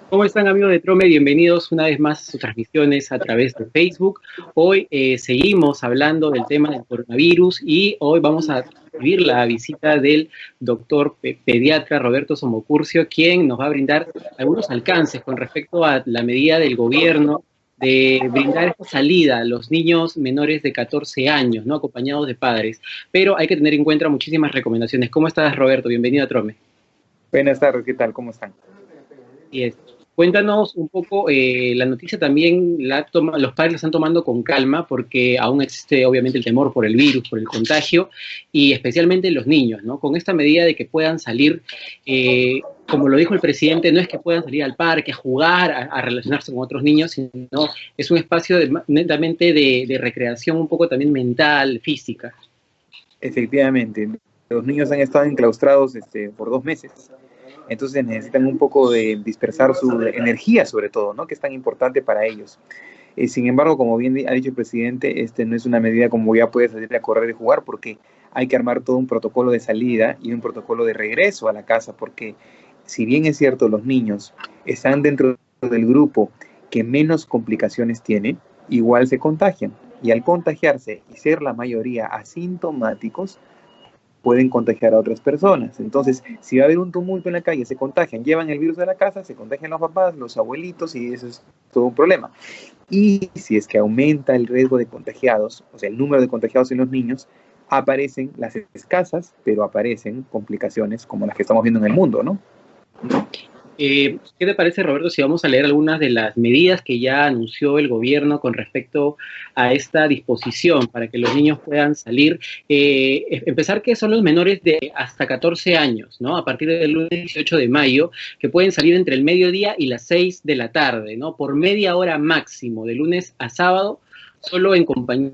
¿Cómo están amigos de Trome? Bienvenidos una vez más a sus transmisiones a través de Facebook. Hoy seguimos hablando del tema del coronavirus y hoy vamos a recibir la visita del doctor pediatra Roberto Somocurcio, quien nos va a brindar algunos alcances con respecto a la medida del gobierno de brindar esta salida a los niños menores de 14 años, ¿no? Acompañados de padres. Pero hay que tener en cuenta muchísimas recomendaciones. ¿Cómo estás, Roberto? Bienvenido a Trome. Buenas tardes, ¿qué tal? ¿Cómo están? Y cuéntanos un poco, la noticia también los padres la están tomando con calma porque aún existe obviamente el temor por el virus, por el contagio y especialmente los niños, ¿no? Con esta medida de que puedan salir, como lo dijo el presidente, no es que puedan salir al parque a jugar, a relacionarse con otros niños, sino es un espacio netamente de recreación un poco también mental, física. Efectivamente, los niños han estado enclaustrados por 2 meses, entonces necesitan un poco de dispersar su energía sobre todo, ¿no? Que es tan importante para ellos. Sin embargo, como bien ha dicho el presidente, no es una medida como ya puedes salir a correr y jugar, porque hay que armar todo un protocolo de salida y un protocolo de regreso a la casa, porque si bien es cierto, los niños están dentro del grupo que menos complicaciones tiene, igual se contagian. Y al contagiarse y ser la mayoría asintomáticos, pueden contagiar a otras personas. Entonces, si va a haber un tumulto en la calle, se contagian, llevan el virus a la casa, se contagian los papás, los abuelitos, y eso es todo un problema. Y si es que aumenta el riesgo de contagiados, o sea, el número de contagiados en los niños, aparecen las escasas, pero aparecen complicaciones como las que estamos viendo en el mundo, ¿no? ¿Qué te parece, Roberto, si vamos a leer algunas de las medidas que ya anunció el gobierno con respecto a esta disposición para que los niños puedan salir? Empezar que son los menores de hasta 14 años, ¿no? A partir del lunes 18 de mayo, que pueden salir entre el mediodía y las 6 de la tarde, ¿no? Por media hora máximo, de lunes a sábado, solo en compañía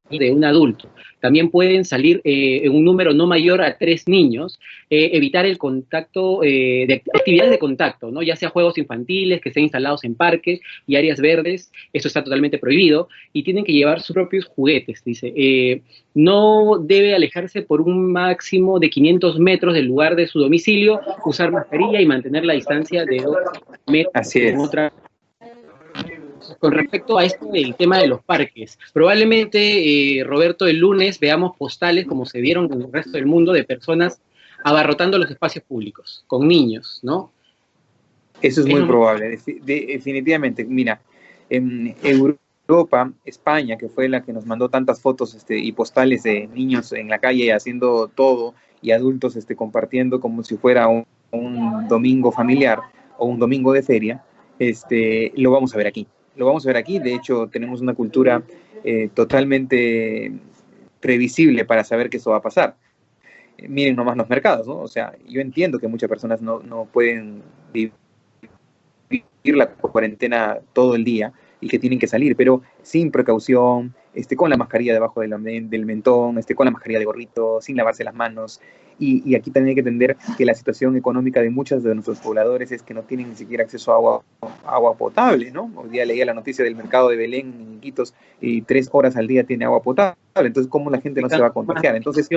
de un adulto. También pueden salir en un número no mayor a 3 niños, evitar el contacto, de actividades de contacto, ¿no? Ya sea juegos infantiles que estén instalados en parques y áreas verdes, eso está totalmente prohibido, y tienen que llevar sus propios juguetes, dice. No debe alejarse por un máximo de 500 metros del lugar de su domicilio, usar mascarilla y mantener la distancia de 2 metros Así con es. otra. Con respecto a esto del tema de los parques, probablemente, Roberto, el lunes veamos postales como se vieron en el resto del mundo de personas abarrotando los espacios públicos, con niños, ¿no? Eso es Es muy lo más. probable, definitivamente. Mira, en Europa, España, que fue la que nos mandó tantas fotos y postales de niños en la calle haciendo todo y adultos compartiendo como si fuera un domingo familiar o un domingo de feria, lo vamos a ver aquí. Lo vamos a ver aquí. De hecho, tenemos una cultura totalmente previsible para saber que eso va a pasar. Miren nomás los mercados, ¿no? O sea, yo entiendo que muchas personas no pueden vivir la cuarentena todo el día y que tienen que salir, pero sin precaución, con la mascarilla debajo del mentón, con la mascarilla de gorrito, sin lavarse las manos. Y aquí también hay que entender que la situación económica de muchos de nuestros pobladores es que no tienen ni siquiera acceso a agua potable, ¿no? Hoy día leía la noticia del mercado de Belén, en Iquitos, y 3 horas al día tiene agua potable. Entonces, ¿cómo la gente no se va a contagiar? Entonces,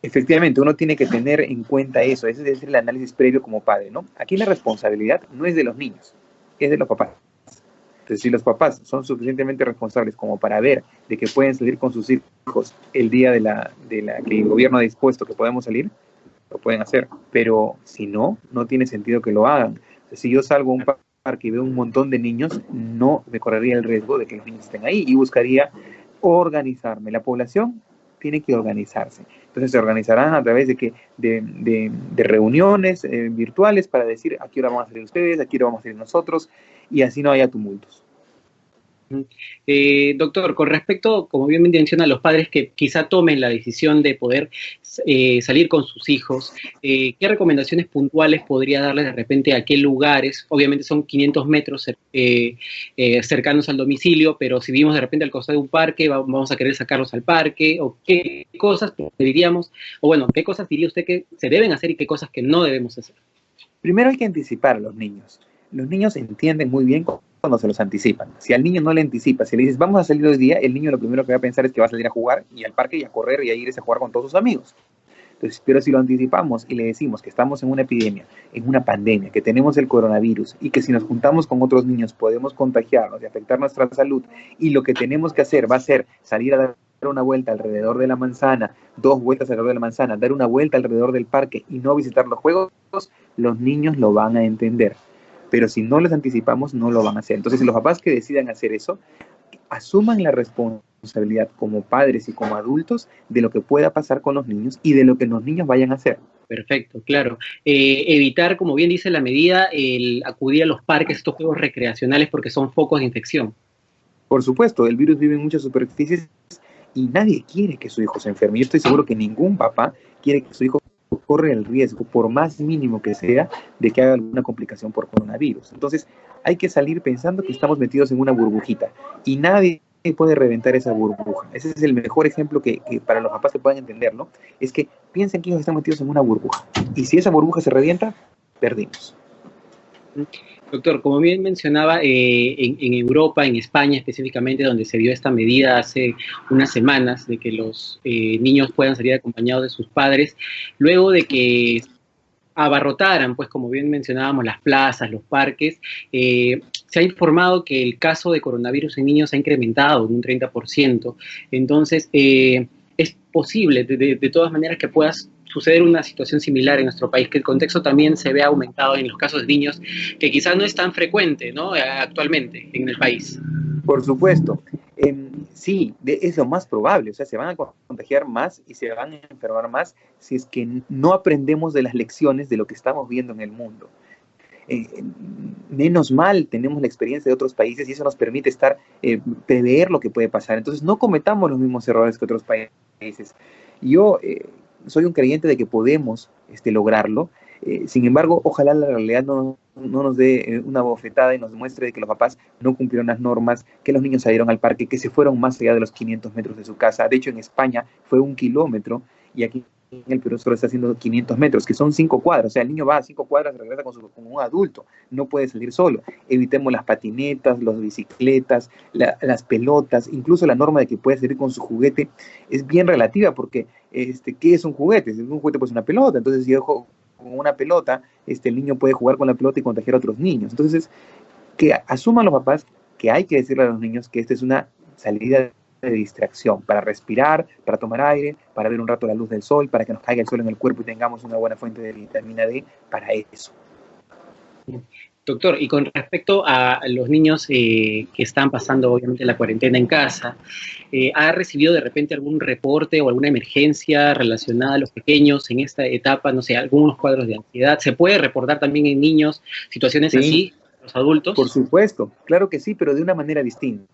efectivamente, uno tiene que tener en cuenta eso, ese es el análisis previo como padre, ¿no? Aquí la responsabilidad no es de los niños, es de los papás. Entonces, si los papás son suficientemente responsables como para ver de que pueden salir con sus hijos el día de la que el gobierno ha dispuesto que podemos salir, lo pueden hacer. Pero si no, no tiene sentido que lo hagan. Entonces, si yo salgo a un parque y veo un montón de niños, no me correría el riesgo de que los niños estén ahí y buscaría organizarme. La población tiene que organizarse. Entonces se organizarán a través de reuniones virtuales para decir a qué hora van a salir ustedes, a qué hora vamos a salir nosotros, y así no haya tumultos. Doctor, con respecto, como bien menciona, a los padres que quizá tomen la decisión de poder salir con sus hijos, ¿qué recomendaciones puntuales podría darles de repente a qué lugares? Obviamente son 500 metros cercanos al domicilio, pero si vivimos de repente al costado de un parque, vamos a querer sacarlos al parque, o qué cosas diríamos, o bueno, qué cosas diría usted que se deben hacer y qué cosas que no debemos hacer. Primero hay que anticipar a los niños. Los niños entienden muy bien cuando se los anticipan. Si al niño no le anticipa, si le dices vamos a salir hoy día, el niño lo primero que va a pensar es que va a salir a jugar y al parque y a correr y a irse a jugar con todos sus amigos. Entonces, pero si lo anticipamos y le decimos que estamos en una epidemia, en una pandemia, que tenemos el coronavirus y que si nos juntamos con otros niños podemos contagiarnos y afectar nuestra salud, y lo que tenemos que hacer va a ser salir a dar una vuelta alrededor de la manzana, 2 vueltas alrededor de la manzana, dar una vuelta alrededor del parque y no visitar los juegos, los niños lo van a entender. Pero si no les anticipamos, no lo van a hacer. Entonces, los papás que decidan hacer eso, asuman la responsabilidad como padres y como adultos de lo que pueda pasar con los niños y de lo que los niños vayan a hacer. Perfecto, claro. Evitar, como bien dice la medida, el acudir a los parques, estos juegos recreacionales, porque son focos de infección. Por supuesto, el virus vive en muchas superficies y nadie quiere que su hijo se enferme. Yo estoy seguro que ningún papá quiere que su hijo corre el riesgo, por más mínimo que sea, de que haga alguna complicación por coronavirus. Entonces, hay que salir pensando que estamos metidos en una burbujita y nadie puede reventar esa burbuja. Ese es el mejor ejemplo que para los papás que puedan entenderlo, es que piensen que ellos están metidos en una burbuja y si esa burbuja se revienta, perdimos. Doctor, como bien mencionaba, en Europa, en España específicamente, donde se dio esta medida hace unas semanas de que los niños puedan salir acompañados de sus padres, luego de que abarrotaran, pues como bien mencionábamos, las plazas, los parques, se ha informado que el caso de coronavirus en niños ha incrementado en un 30%. Entonces, es posible, de todas maneras, que pueda suceder una situación similar en nuestro país, que el contexto también se vea aumentado en los casos de niños, que quizás no es tan frecuente, ¿no? Actualmente en el país. Por supuesto, sí, es lo más probable, o sea, se van a contagiar más y se van a enfermar más si es que no aprendemos de las lecciones de lo que estamos viendo en el mundo. Menos mal tenemos la experiencia de otros países y eso nos permite prever lo que puede pasar. Entonces no cometamos los mismos errores que otros países. Yo soy un creyente de que podemos lograrlo. Sin embargo, ojalá la realidad no nos dé una bofetada y nos muestre de que los papás no cumplieron las normas, que los niños salieron al parque, que se fueron más allá de los 500 metros de su casa. De hecho, en España fue 1 kilómetro y aquí en el Perú solo está haciendo 500 metros, que son 5 cuadras. O sea, el niño va a 5 cuadras y regresa con un adulto. No puede salir solo. Evitemos las patinetas, las bicicletas, las pelotas. Incluso la norma de que puede salir con su juguete es bien relativa porque, ¿qué es un juguete? Un juguete pues una pelota. Entonces, si yo juego con una pelota, el niño puede jugar con la pelota y contagiar a otros niños. Entonces, que asuman los papás que hay que decirle a los niños que esta es una salida de distracción, para respirar, para tomar aire, para ver un rato la luz del sol, para que nos caiga el sol en el cuerpo y tengamos una buena fuente de vitamina D, para eso. Doctor, y con respecto a los niños que están pasando obviamente la cuarentena en casa, ¿ha recibido de repente algún reporte o alguna emergencia relacionada a los pequeños en esta etapa? No sé, algunos cuadros de ansiedad. ¿Se puede reportar también en niños situaciones así, los adultos? Por supuesto, claro que sí, pero de una manera distinta.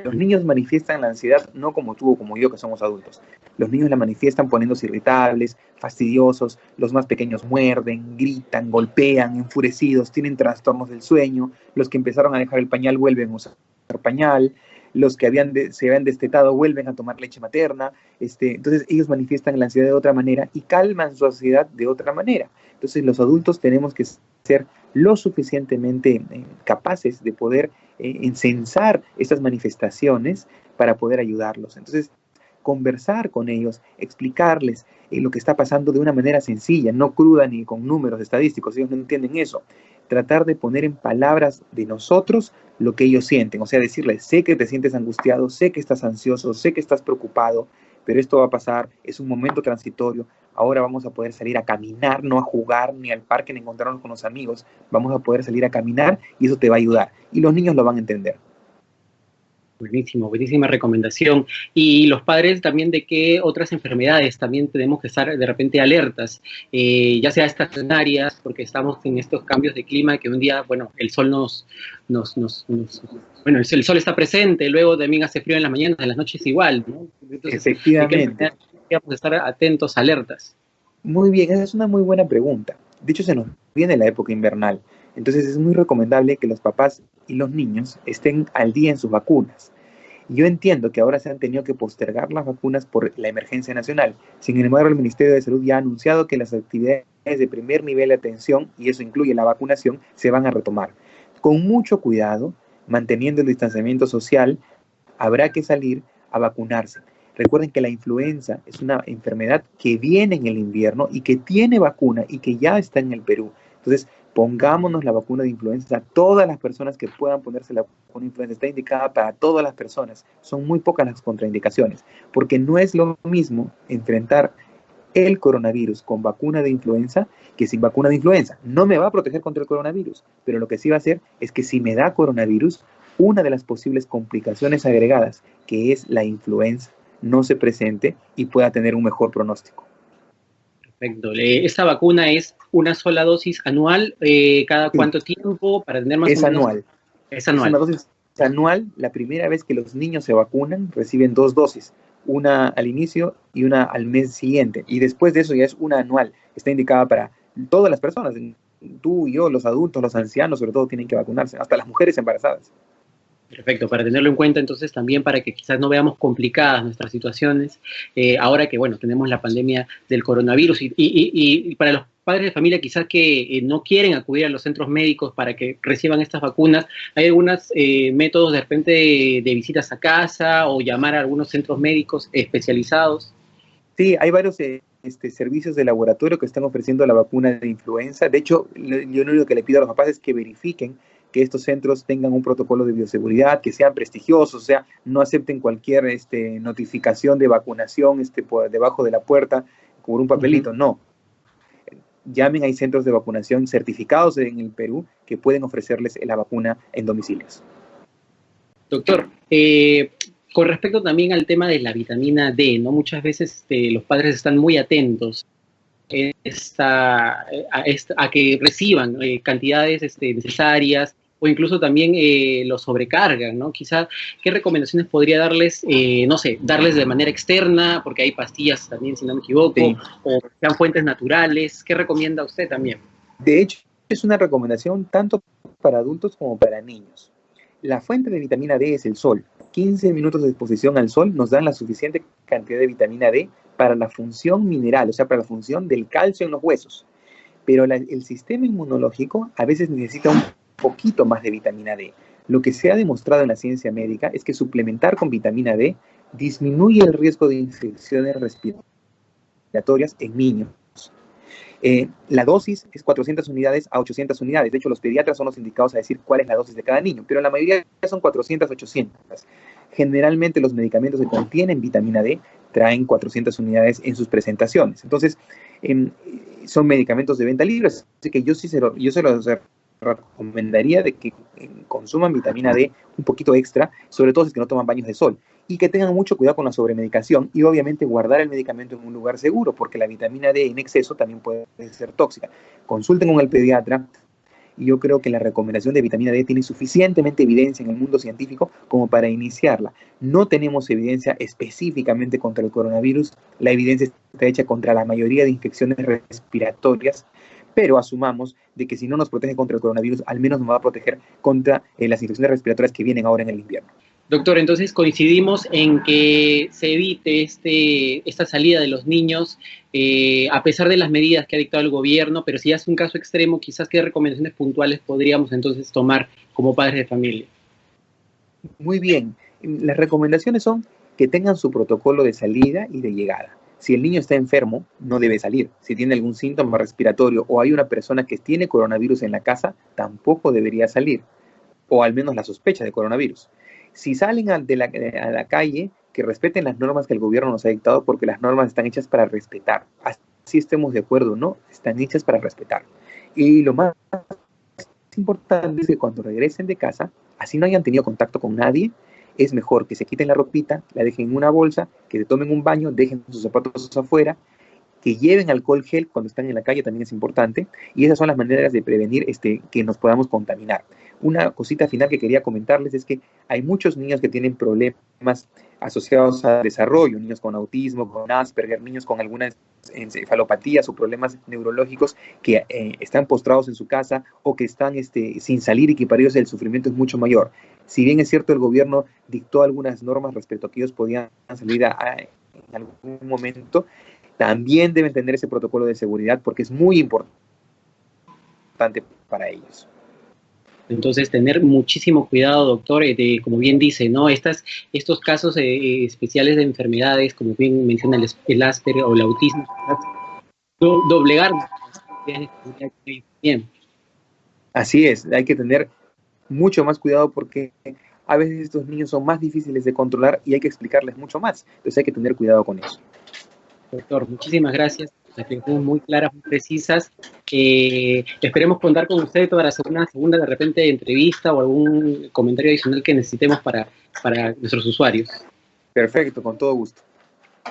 Los niños manifiestan la ansiedad no como tú o como yo, que somos adultos. Los niños la manifiestan poniéndose irritables, fastidiosos, los más pequeños muerden, gritan, golpean, enfurecidos, tienen trastornos del sueño, los que empezaron a dejar el pañal vuelven a usar pañal, los que se habían destetado vuelven a tomar leche materna. Entonces ellos manifiestan la ansiedad de otra manera y calman su ansiedad de otra manera. Entonces los adultos tenemos que ser lo suficientemente capaces de poder encensar estas manifestaciones para poder ayudarlos. Entonces, conversar con ellos, explicarles lo que está pasando de una manera sencilla, no cruda ni con números estadísticos, ellos no entienden eso. Tratar de poner en palabras de nosotros lo que ellos sienten, o sea, decirles, sé que te sientes angustiado, sé que estás ansioso, sé que estás preocupado, pero esto va a pasar, es un momento transitorio, ahora vamos a poder salir a caminar, no a jugar, ni al parque, ni encontrarnos con los amigos, vamos a poder salir a caminar y eso te va a ayudar, y los niños lo van a entender. Buenísimo, buenísima recomendación. Y los padres también de qué otras enfermedades también tenemos que estar de repente alertas, ya sea estacionarias, porque estamos en estos cambios de clima que un día, bueno, el sol bueno, el sol está presente, luego también hace frío en las mañanas, en las noches igual, ¿no? Entonces, efectivamente. Tenemos que estar atentos, alertas. Muy bien, esa es una muy buena pregunta. De hecho, se nos viene la época invernal. Entonces es muy recomendable que los papás y los niños estén al día en sus vacunas. Yo entiendo que ahora se han tenido que postergar las vacunas por la emergencia nacional. Sin embargo, el Ministerio de Salud ya ha anunciado que las actividades de primer nivel de atención, y eso incluye la vacunación, se van a retomar. Con mucho cuidado, manteniendo el distanciamiento social, habrá que salir a vacunarse. Recuerden que la influenza es una enfermedad que viene en el invierno y que tiene vacuna y que ya está en el Perú. Entonces, pongámonos la vacuna de influenza. Todas las personas que puedan ponerse la vacuna de influenza está indicada para todas las personas. Son muy pocas las contraindicaciones, porque no es lo mismo enfrentar el coronavirus con vacuna de influenza que sin vacuna de influenza. No me va a proteger contra el coronavirus, pero lo que sí va a hacer es que si me da coronavirus, una de las posibles complicaciones agregadas, que es la influenza, no se presente y pueda tener un mejor pronóstico. Perfecto. ¿Esta vacuna es una sola dosis anual? ¿Cada Sí, cuánto tiempo? Para tener más o es menos. anual. Es Es una anual. dosis anual. La primera vez que los niños se vacunan, reciben 2 dosis, una al inicio y una al mes siguiente. Y después de eso ya es una anual. Está indicada para todas las personas. Tú y yo, los adultos, los ancianos, sobre todo, tienen que vacunarse, hasta las mujeres embarazadas. Perfecto, para tenerlo en cuenta entonces también para que quizás no veamos complicadas nuestras situaciones, ahora que bueno, tenemos la pandemia del coronavirus y para los padres de familia quizás que no quieren acudir a los centros médicos para que reciban estas vacunas, hay algunos métodos de repente de visitas a casa o llamar a algunos centros médicos especializados. Sí, hay varios servicios de laboratorio que están ofreciendo la vacuna de influenza. De hecho, yo lo único que le pido a los papás es que verifiquen que estos centros tengan un protocolo de bioseguridad, que sean prestigiosos, o sea, no acepten cualquier notificación de vacunación por debajo de la puerta con un Uh -huh. papelito. No, llamen, hay centros de vacunación certificados en el Perú que pueden ofrecerles la vacuna en domicilios. Doctor, con respecto también al tema de la vitamina D, ¿no? Muchas veces los padres están muy atentos a que reciban cantidades necesarias o incluso también los sobrecargan, ¿no? Quizá, ¿qué recomendaciones podría darles, no sé, darles de manera externa, porque hay pastillas también, si no me equivoco, Sí. o sean fuentes naturales? ¿Qué recomienda usted también? De hecho, es una recomendación tanto para adultos como para niños. La fuente de vitamina D es el sol. 15 minutos de exposición al sol nos dan la suficiente cantidad de vitamina D para la función mineral, o sea, para la función del calcio en los huesos. Pero el sistema inmunológico a veces necesita un poquito más de vitamina D. Lo que se ha demostrado en la ciencia médica es que suplementar con vitamina D disminuye el riesgo de infecciones respiratorias en niños. La dosis es 400 unidades a 800 unidades. De hecho, los pediatras son los indicados a decir cuál es la dosis de cada niño, pero la mayoría son 400, 800. Generalmente los medicamentos que contienen vitamina D traen 400 unidades en sus presentaciones. Entonces, son medicamentos de venta libre, así que yo se los recomendaría de que consuman vitamina D un poquito extra, sobre todo si es que no toman baños de sol, y que tengan mucho cuidado con la sobremedicación y obviamente guardar el medicamento en un lugar seguro, porque la vitamina D en exceso también puede ser tóxica. Consulten con el pediatra y yo creo que la recomendación de vitamina D tiene suficientemente evidencia en el mundo científico como para iniciarla. No tenemos evidencia específicamente contra el coronavirus, la evidencia está hecha contra la mayoría de infecciones respiratorias, pero asumamos de que si no nos protege contra el coronavirus, al menos nos va a proteger contra las infecciones respiratorias que vienen ahora en el invierno. Doctor, entonces coincidimos en que se evite esta salida de los niños a pesar de las medidas que ha dictado el gobierno, pero si ya es un caso extremo, quizás qué recomendaciones puntuales podríamos entonces tomar como padres de familia. Muy bien, las recomendaciones son que tengan su protocolo de salida y de llegada. Si el niño está enfermo, no debe salir. Si tiene algún síntoma respiratorio o hay una persona que tiene coronavirus en la casa, tampoco debería salir, o al menos la sospecha de coronavirus. Si salen a la calle, que respeten las normas que el gobierno nos ha dictado, porque las normas están hechas para respetar. Así estemos de acuerdo o no, están hechas para respetar. Y lo más importante es que cuando regresen de casa, así no hayan tenido contacto con nadie, es mejor que se quiten la ropita, la dejen en una bolsa, que se tomen un baño, dejen sus zapatos afuera, que lleven alcohol gel cuando están en la calle también es importante, y esas son las maneras de prevenir que nos podamos contaminar. Una cosita final que quería comentarles es que hay muchos niños que tienen problemas asociados al desarrollo, niños con autismo, con Asperger, niños con algunas encefalopatías o problemas neurológicos que están postrados en su casa o que están sin salir y que para ellos el sufrimiento es mucho mayor. Si bien es cierto el gobierno dictó algunas normas respecto a que ellos podían salir en algún momento, también deben tener ese protocolo de seguridad porque es muy importante para ellos. Entonces, tener muchísimo cuidado, doctor, como bien dice, ¿no? Estos casos especiales de enfermedades, como bien menciona el Asperger o el autismo, doblegar nuestras ideas de seguridad que hay bien. Así es, hay que tener mucho más cuidado porque a veces estos niños son más difíciles de controlar y hay que explicarles mucho más. Entonces hay que tener cuidado con eso. Doctor, muchísimas gracias. Las explicaciones muy claras, muy precisas. Esperemos contar con usted para hacer una segunda, de repente, entrevista o algún comentario adicional que necesitemos para nuestros usuarios. Perfecto, con todo gusto.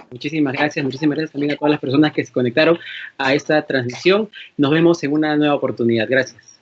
Muchísimas gracias también a todas las personas que se conectaron a esta transmisión. Nos vemos en una nueva oportunidad. Gracias.